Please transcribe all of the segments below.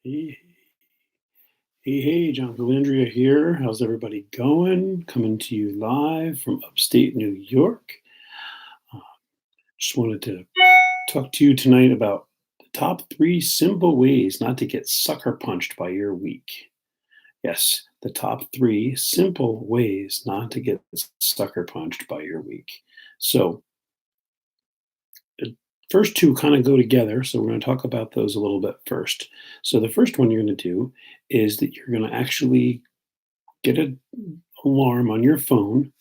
Hey, hey, John Calandria here. How's everybody going? Coming to you live from upstate New York. Uh, just wanted to talk to you tonight about the top three simple ways not to get sucker punched by your week. Yes, the top three simple ways not to get sucker punched by your week. So, the first two kind of go together. So, we're going to talk about those a little bit first. So, the first one you're going to do is that you're going to actually get an alarm on your phone,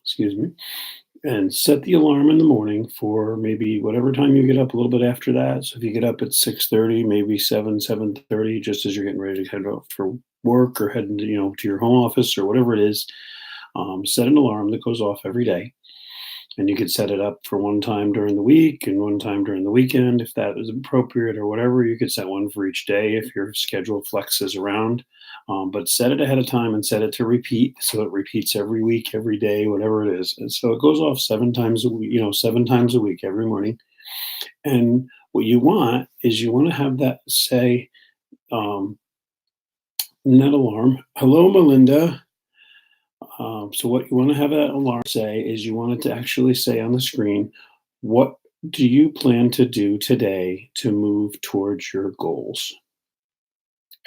excuse me, and set the alarm in the morning for maybe whatever time you get up, a little bit after that. So if you get up at 6:30, maybe 7:30, just as you're getting ready to head out for work or heading to your home office or whatever it is, set an alarm that goes off every day. And you could set it up for one time during the week and one time during the weekend if that is appropriate or whatever. You could set one for each day if your schedule flexes around. But set it ahead of time and set it to repeat so it repeats every week, every day, whatever it is. And so it goes off 7 times a week, 7 times a week every morning. And what you want is you want to have that say um, in that alarm, "Hello, Melinda." So what you want to have that alarm say is you want it to actually say on the screen, what do you plan to do today to move towards your goals?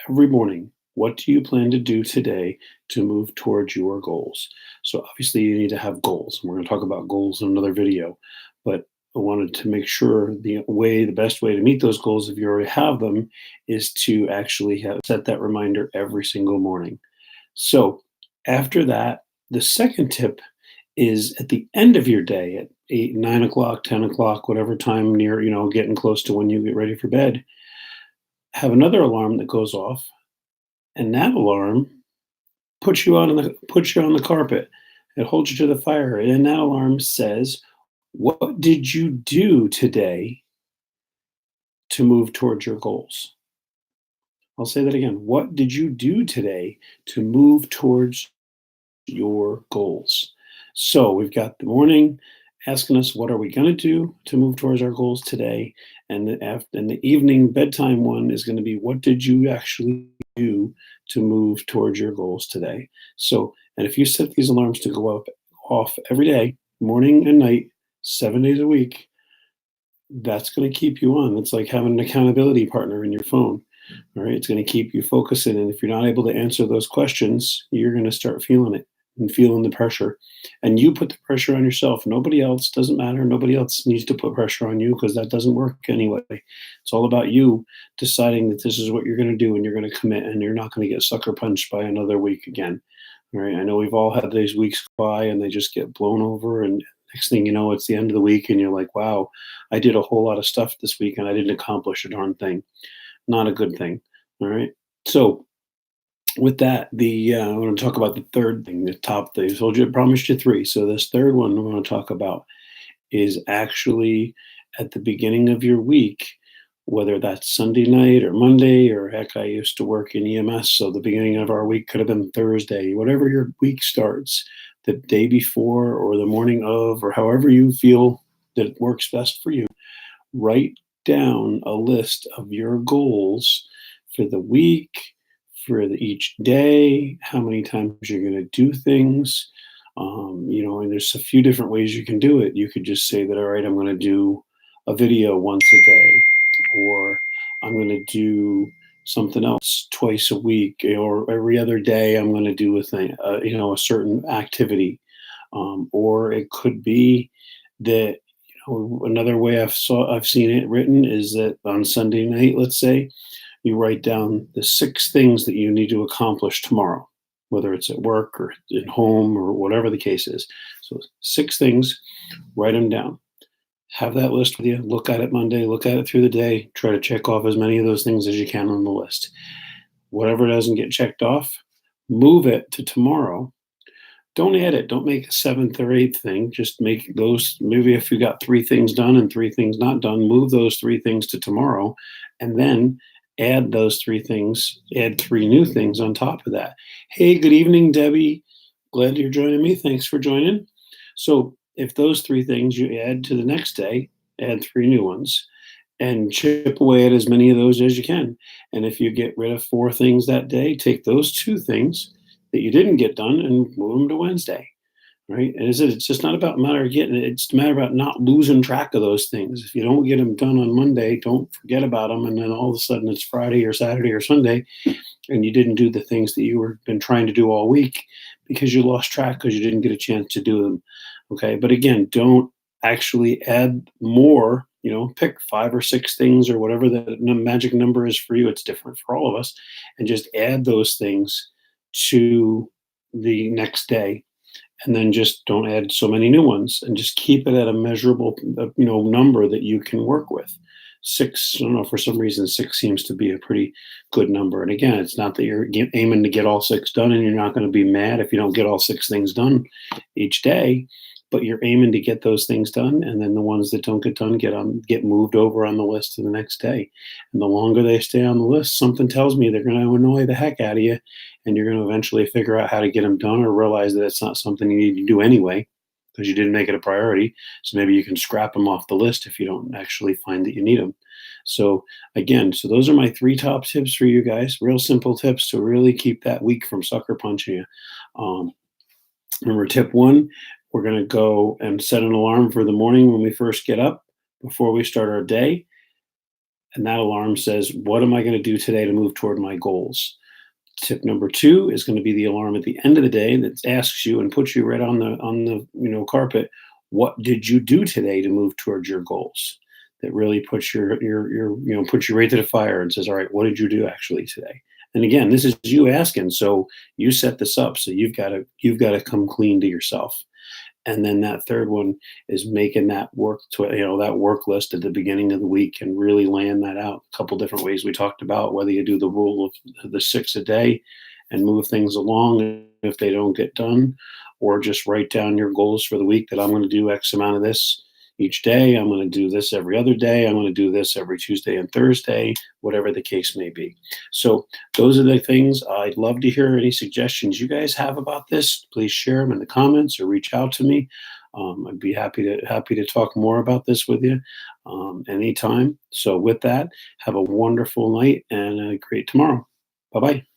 Every morning, what do you plan to do today to move towards your goals? So obviously you need to have goals. We're going to talk about goals in another video, but I wanted to make sure the best way to meet those goals, if you already have them, is to actually set that reminder every single morning. So after that, the second tip is at the end of your day at 8, 9 o'clock, 10 o'clock, whatever time near, getting close to when you get ready for bed, have another alarm that goes off. And that alarm puts you on the carpet. It holds you to the fire. And that alarm says, what did you do today to move towards your goals? I'll say that again. What did you do today to move towards your goals? So we've got the morning asking us what are we going to do to move towards our goals today, and the evening bedtime one is going to be what did you actually do to move towards your goals today. So, and if you set these alarms to go up off every day, morning and night, 7 days a week, that's going to keep you on. It's like having an accountability partner in your phone. All right. It's going to keep you focusing. And if you're not able to answer those questions, you're going to start feeling it and feeling the pressure. And you put the pressure on yourself. Nobody else, doesn't matter. Nobody else needs to put pressure on you because that doesn't work anyway. It's all about you deciding that this is what you're going to do and you're going to commit and you're not going to get sucker punched by another week again. All right. I know we've all had these weeks go by and they just get blown over. And next thing you know, it's the end of the week and you're like, wow, I did a whole lot of stuff this week and I didn't accomplish a darn thing. Not a good thing. All right. So with that, I want to talk about the third thing, the top thing. I told you, I promised you three. So this third one I want to talk about is actually at the beginning of your week, whether that's Sunday night or Monday, or heck, I used to work in EMS. So the beginning of our week could have been Thursday, whatever your week starts, the day before or the morning of, or however you feel that it works best for you. Write down a list of your goals for the week, for each day, how many times you're going to do things. And there's a few different ways you can do it. You could just say that, all right, I'm going to do a video once a day, or I'm going to do something else twice a week, or every other day I'm going to do a thing, a certain activity. Or it could be that another way I've seen it written is that on Sunday night, let's say, you write down the 6 things that you need to accomplish tomorrow, whether it's at work or at home or whatever the case is. So 6 things, write them down. Have that list with you. Look at it Monday, look at it through the day. Try to check off as many of those things as you can on the list. Whatever doesn't get checked off, move it to tomorrow. Don't add it. Don't make a seventh or eighth thing. Just make those. Maybe if you got 3 things done and 3 things not done, move those 3 things to tomorrow, and then add those 3 things. Add 3 new things on top of that. Hey, good evening, Debbie. Glad you're joining me. Thanks for joining. So if those 3 things you add to the next day, add 3 new ones. and chip away at as many of those as you can. And if you get rid of 4 things that day, take those 2 things that you didn't get done and move them to Wednesday, right? And it's just not about matter of getting it. It's a matter about not losing track of those things. If you don't get them done on Monday, don't forget about them. And then all of a sudden it's Friday or Saturday or Sunday, and you didn't do the things that you were been trying to do all week because you lost track because you didn't get a chance to do them. Okay. But again, don't actually add more, pick 5 or 6 things or whatever the magic number is for you. It's different for all of us. And just add those things to the next day, and then just don't add so many new ones, and just keep it at a measurable number that you can work with. 6, I don't know, for some reason 6 seems to be a pretty good number. And again, it's not that you're aiming to get all 6 done, and you're not going to be mad if you don't get all 6 things done each day, but you're aiming to get those things done, and then the ones that don't get done get moved over on the list to the next day. And the longer they stay on the list, something tells me they're going to annoy the heck out of you, and you're going to eventually figure out how to get them done, or realize that it's not something you need to do anyway because you didn't make it a priority. So maybe you can scrap them off the list if you don't actually find that you need them. So again, those are my 3 top tips for you guys. Real simple tips to really keep that week from sucker punching you. Um, Remember, tip 1, we're going to go and set an alarm for the morning when we first get up before we start our day. And that alarm says, what am I going to do today to move toward my goals? Tip number 2 is going to be the alarm at the end of the day that asks you and puts you right on the carpet. What did you do today to move towards your goals? That really puts puts you right to the fire and says, all right, what did you do actually today? And again, this is you asking, so you set this up, so you've got to come clean to yourself. And then that third one is making that work list at the beginning of the week and really laying that out. A couple different ways we talked about, whether you do the rule of the 6 a day and move things along if they don't get done, or just write down your goals for the week that I'm going to do X amount of this each day. I'm going to do this every other day. I'm going to do this every Tuesday and Thursday, whatever the case may be. So those are the things. I'd love to hear any suggestions you guys have about this. Please share them in the comments or reach out to me. I'd be happy to talk more about this with you anytime. So with that, have a wonderful night and a great tomorrow. Bye bye.